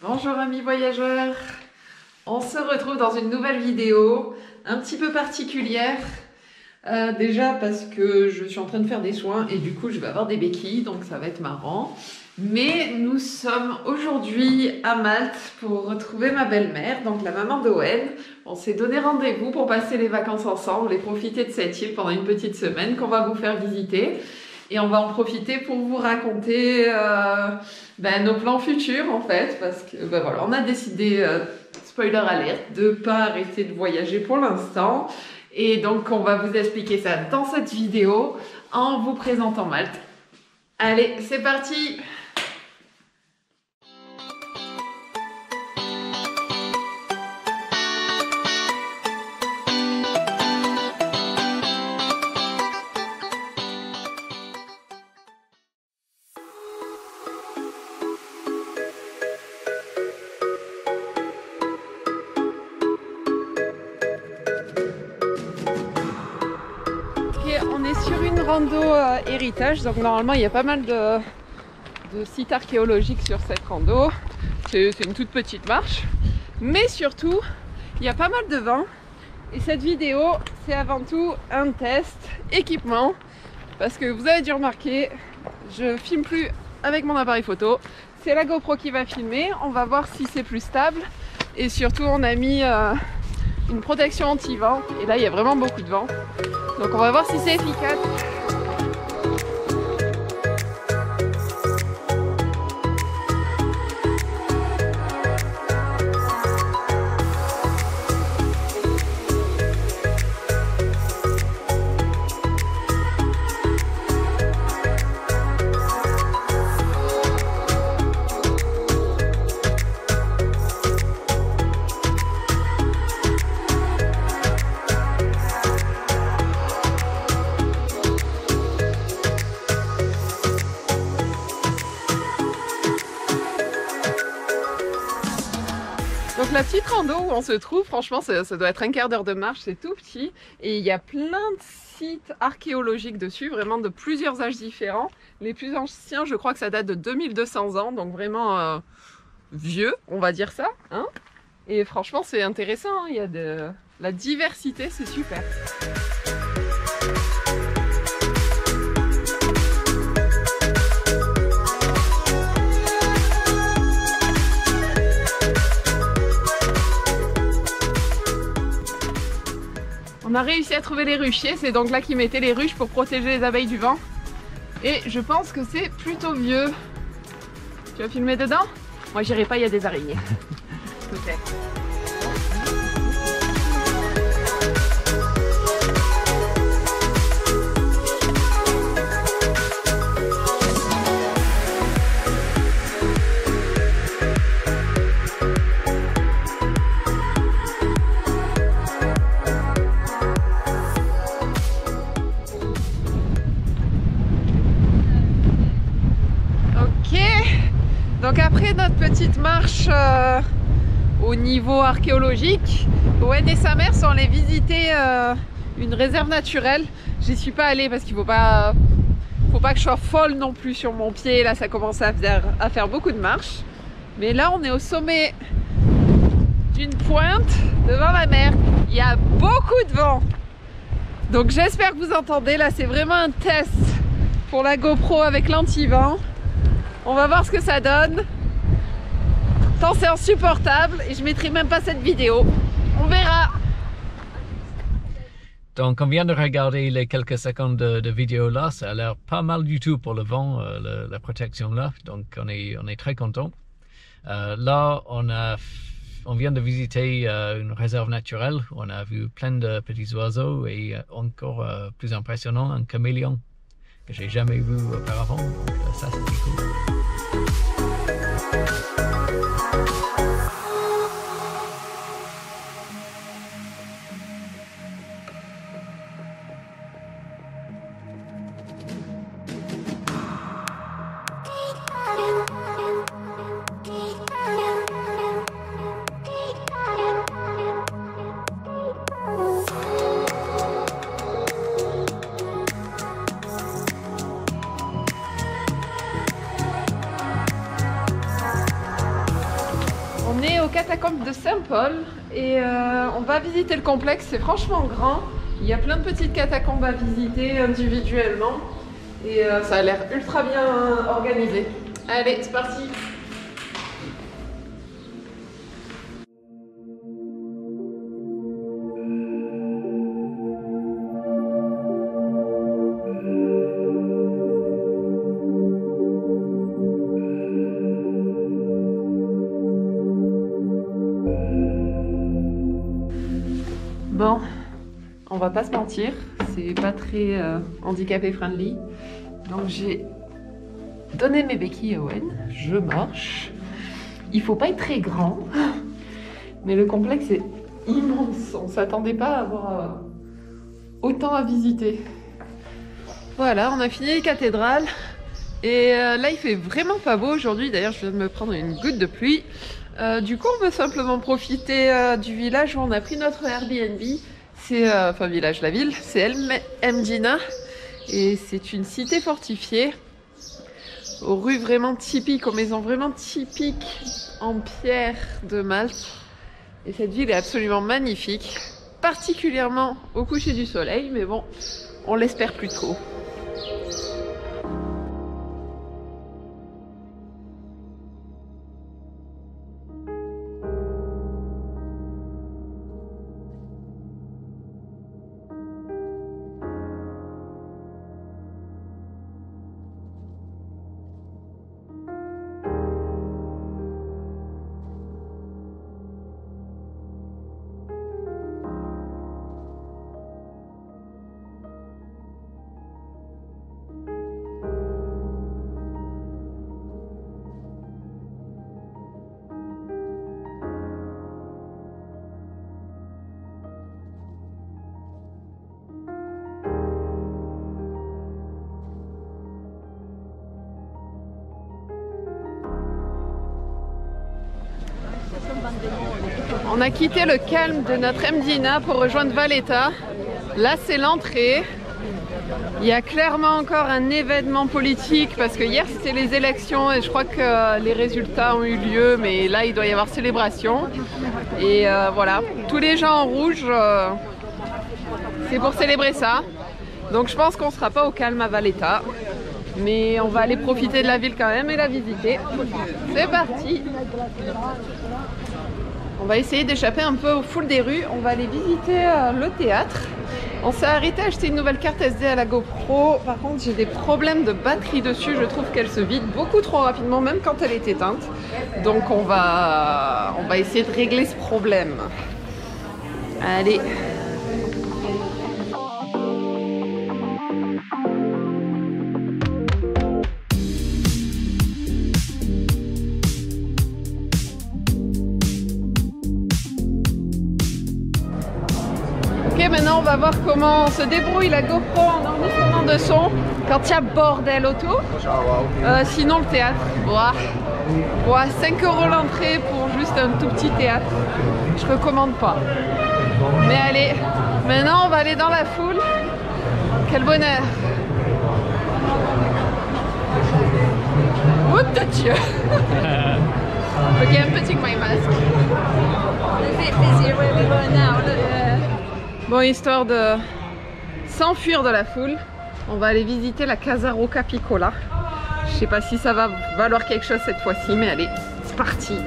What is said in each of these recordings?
Bonjour amis voyageurs, on se retrouve dans une nouvelle vidéo un petit peu particulière. Déjà parce que je suis en train de faire des soins et du coup je vais avoir des béquilles, donc ça va être marrant. Mais nous sommes aujourd'hui à Malte pour retrouver ma belle-mère, donc la maman d'Owen. On s'est donné rendez-vous pour passer les vacances ensemble et profiter de cette île pendant une petite semaine qu'on va vous faire visiter. Et on va en profiter pour vous raconter nos plans futurs en fait, parce que voilà, on a décidé, spoiler alert, de ne pas arrêter de voyager pour l'instant. Et donc on va vous expliquer ça dans cette vidéo en vous présentant Malte. Allez, c'est parti! On est sur une rando héritage, donc normalement il y a pas mal de sites archéologiques sur cette rando. C'est une toute petite marche, mais surtout il y a pas mal de vent. Et cette vidéo c'est avant tout un test équipement, parce que vous avez dû remarquer, je filme plus avec mon appareil photo, c'est la GoPro qui va filmer. On va voir si c'est plus stable, et surtout on a mis une protection anti-vent, et là il y a vraiment beaucoup de vent. Donc on va voir si c'est efficace. Donc la petite rando où on se trouve, franchement ça doit être un quart d'heure de marche, c'est tout petit. Et il y a plein de sites archéologiques dessus, vraiment de plusieurs âges différents. Les plus anciens, je crois que ça date de 2200 ans, donc vraiment vieux, on va dire ça. Hein, et franchement c'est intéressant, hein, il y a de la diversité, c'est super. On a réussi à trouver les ruchiers, c'est donc là qu'ils mettaient les ruches pour protéger les abeilles du vent. Et je pense que c'est plutôt vieux. Tu vas filmer dedans? Moi j'irai pas, il y a des araignées. Peut-être. Donc après notre petite marche au niveau archéologique, Owen et sa mère sont allés visiter une réserve naturelle. J'y suis pas allée parce qu'il faut pas que je sois folle non plus sur mon pied. Là ça commence à faire beaucoup de marches. Mais là on est au sommet d'une pointe devant la mer. Il y a beaucoup de vent. Donc j'espère que vous entendez. Là c'est vraiment un test pour la GoPro avec l'anti-vent. On va voir ce que ça donne. Tant c'est insupportable et je mettrai même pas cette vidéo. On verra. Donc on vient de regarder les quelques secondes de vidéo là. Ça a l'air pas mal du tout pour le vent, la protection là. Donc on est très content. Là on vient de visiter une réserve naturelle. On a vu plein de petits oiseaux et encore plus impressionnant, un caméléon que j'ai jamais vu auparavant. Donc ça c'était cool. aux catacombes de Saint-Paul et on va visiter le complexe, c'est franchement grand. Il y a plein de petites catacombes à visiter individuellement et ça a l'air ultra bien organisé. Allez, c'est parti! Bon, on va pas se mentir, c'est pas très handicapé friendly. Donc j'ai donné mes béquilles à Owen, je marche. Il faut pas être très grand, mais le complexe est immense. On s'attendait pas à avoir autant à visiter. Voilà, on a fini les cathédrales. Et là il fait vraiment pas beau aujourd'hui, d'ailleurs je viens de me prendre une goutte de pluie. Du coup, on veut simplement profiter du village où on a pris notre Airbnb. C'est, enfin village, la ville, c'est El Mdina. Et c'est une cité fortifiée, aux rues vraiment typiques, aux maisons vraiment typiques en pierre de Malte. Et cette ville est absolument magnifique, particulièrement au coucher du soleil, mais bon, on l'espère plus trop. On a quitté le calme de notre Mdina pour rejoindre Valletta. Là, c'est l'entrée. Il y a clairement encore un événement politique parce que hier c'était les élections et je crois que les résultats ont eu lieu, mais là il doit y avoir célébration. Et voilà, tous les gens en rouge, c'est pour célébrer ça. Donc je pense qu'on ne sera pas au calme à Valletta, mais on va aller profiter de la ville quand même et la visiter. C'est parti! On va essayer d'échapper un peu aux foules des rues. On va aller visiter le théâtre. On s'est arrêté à acheter une nouvelle carte SD à la GoPro. Par contre, j'ai des problèmes de batterie dessus. Je trouve qu'elle se vide beaucoup trop rapidement, même quand elle est éteinte. Donc on va essayer de régler ce problème. Allez. Ok, maintenant on va voir comment se débrouille la GoPro en enregistrement de son quand il y a bordel autour. Sinon le théâtre, ouah, 5 € l'entrée pour juste un tout petit théâtre. Je recommande pas. Mais allez, maintenant on va aller dans la foule. Quel bonheur! Oh de Dieu! Ok, I'm putting my mask. Bon, histoire de s'enfuir de la foule, on va aller visiter la Casa Rocca Piccola. Je sais pas si ça va valoir quelque chose cette fois-ci, mais allez, c'est parti!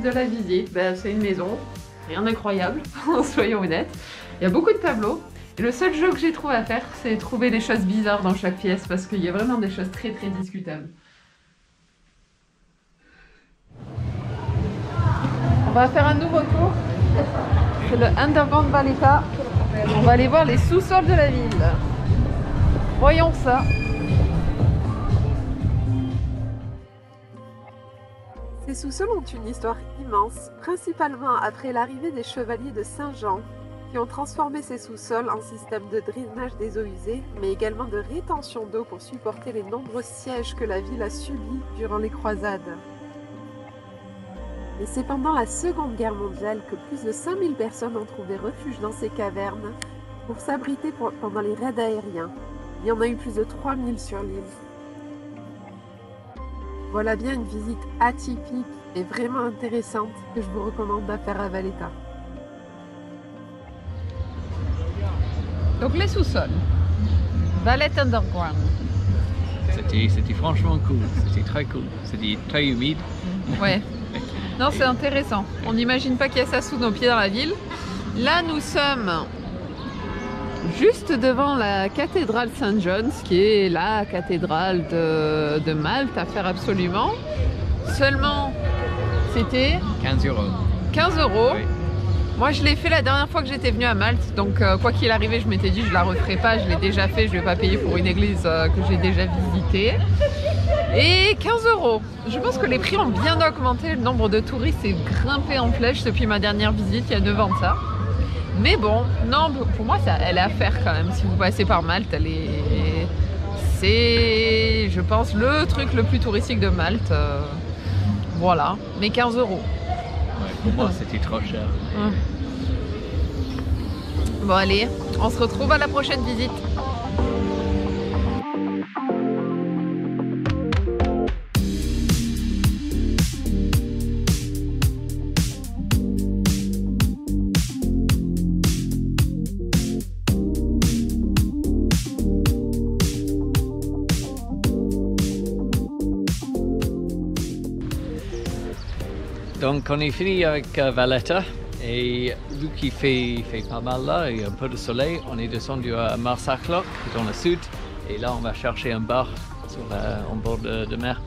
De la visite, c'est une maison, rien d'incroyable, soyons honnêtes. Il y a beaucoup de tableaux et le seul jeu que j'ai trouvé à faire, c'est trouver des choses bizarres dans chaque pièce parce qu'il y a vraiment des choses très discutables. On va faire un nouveau tour, c'est le Underground Valletta. On va aller voir les sous-sols de la ville. Voyons ça. Ces sous-sols ont une histoire immense, principalement après l'arrivée des chevaliers de Saint-Jean, qui ont transformé ces sous-sols en système de drainage des eaux usées, mais également de rétention d'eau pour supporter les nombreux sièges que la ville a subis durant les croisades. Et c'est pendant la Seconde Guerre mondiale que plus de 5000 personnes ont trouvé refuge dans ces cavernes pour s'abriter pendant les raids aériens. Il y en a eu plus de 3000 sur l'île. Voilà bien une visite atypique et vraiment intéressante que je vous recommande à faire à Valletta. Donc les sous-sols, Valletta Underground. C'était franchement cool, c'était très cool, c'était très humide. Ouais, non c'est intéressant, on n'imagine pas qu'il y a ça sous nos pieds dans la ville. Là nous sommes juste devant la cathédrale Saint-John's, qui est la cathédrale de Malte à faire absolument. Seulement, c'était 15 €. 15 €. Oui. Moi je l'ai fait la dernière fois que j'étais venue à Malte, donc quoi qu'il arrivait je m'étais dit je la referai pas, je l'ai déjà fait, je vais pas payer pour une église que j'ai déjà visitée. Et 15 €. Je pense que les prix ont bien augmenté, le nombre de touristes est grimpé en flèche depuis ma dernière visite il y a 9 ans de ça. Mais bon, non, pour moi elle est à faire quand même, si vous passez par Malte, c'est je pense le truc le plus touristique de Malte. Voilà, mais 15 €. Ouais, pour moi c'était trop cher. Bon allez, on se retrouve à la prochaine visite. Donc on est fini avec Valletta et vu qu'il fait pas mal là et un peu de soleil, on est descendu à Marsachloch dans le sud et là on va chercher un bar en bord de mer.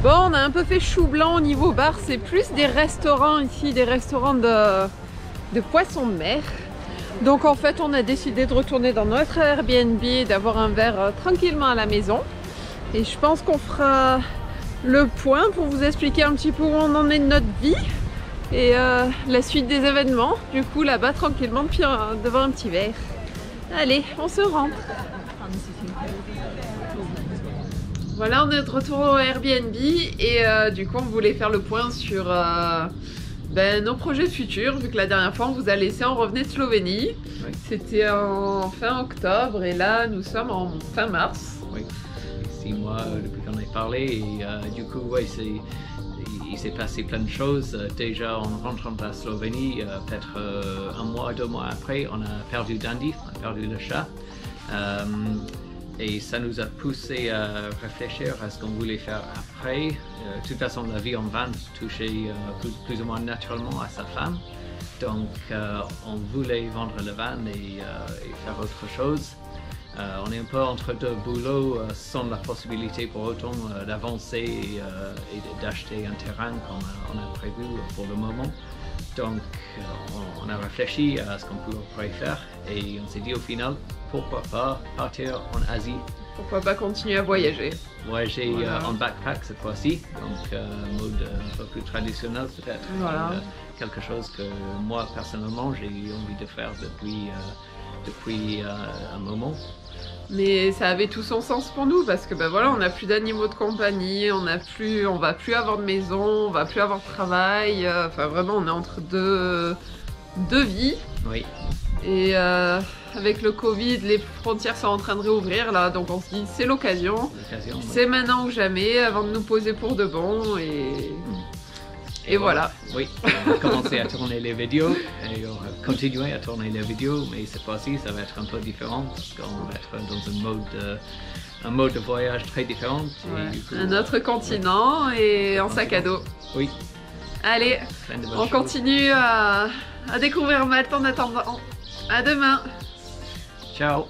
Bon, on a un peu fait chou blanc au niveau bar, c'est plus des restaurants ici, des restaurants de poissons de mer. Donc en fait, on a décidé de retourner dans notre Airbnb et d'avoir un verre tranquillement à la maison. Et je pense qu'on fera le point pour vous expliquer un petit peu où on en est de notre vie et la suite des événements. Du coup, là-bas, tranquillement, devant un petit verre. Allez, on se rentre. Voilà, on est de retour au Airbnb et du coup on voulait faire le point sur nos projets futurs, vu que la dernière fois on vous a laissé en revenait de Slovénie. Oui. C'était en fin octobre et là nous sommes en fin mars. Oui, 6 mois depuis qu'on a parlé et du coup ouais, il s'est passé plein de choses. Déjà en rentrant de la Slovénie, peut-être 1 mois, 2 mois après, on a perdu Dandy, on a perdu le chat. Et ça nous a poussé à réfléchir à ce qu'on voulait faire après. De toute façon, la vie en van touchait plus ou moins naturellement à sa femme. Donc, on voulait vendre le van et faire autre chose. On est un peu entre deux boulots sans la possibilité pour autant d'avancer et d'acheter un terrain comme on a prévu pour le moment. Donc, on a réfléchi à ce qu'on pourrait faire et on s'est dit au final, pourquoi pas partir en Asie. Pourquoi pas continuer à voyager. Voyager en backpack cette fois-ci, donc mode un peu plus traditionnel peut-être. Voilà. Quelque chose que moi personnellement j'ai envie de faire depuis un moment. Mais ça avait tout son sens pour nous parce que ben voilà, on n'a plus d'animaux de compagnie, on va plus avoir de maison, on va plus avoir de travail. Enfin vraiment, on est entre deux vies. Oui. Et avec le Covid, les frontières sont en train de réouvrir là, donc on se dit c'est l'occasion. C'est maintenant ou jamais, avant de nous poser pour de bon et voilà. Oui, on va commencer à tourner les vidéos et on va continuer à tourner les vidéos, mais cette fois-ci ça va être un peu différent parce qu'on va être dans un mode de voyage très différent. Ouais. Du coup, un autre continent et en sac à dos. Oui. Allez, on continue à découvrir Malte en attendant. À demain. Ciao.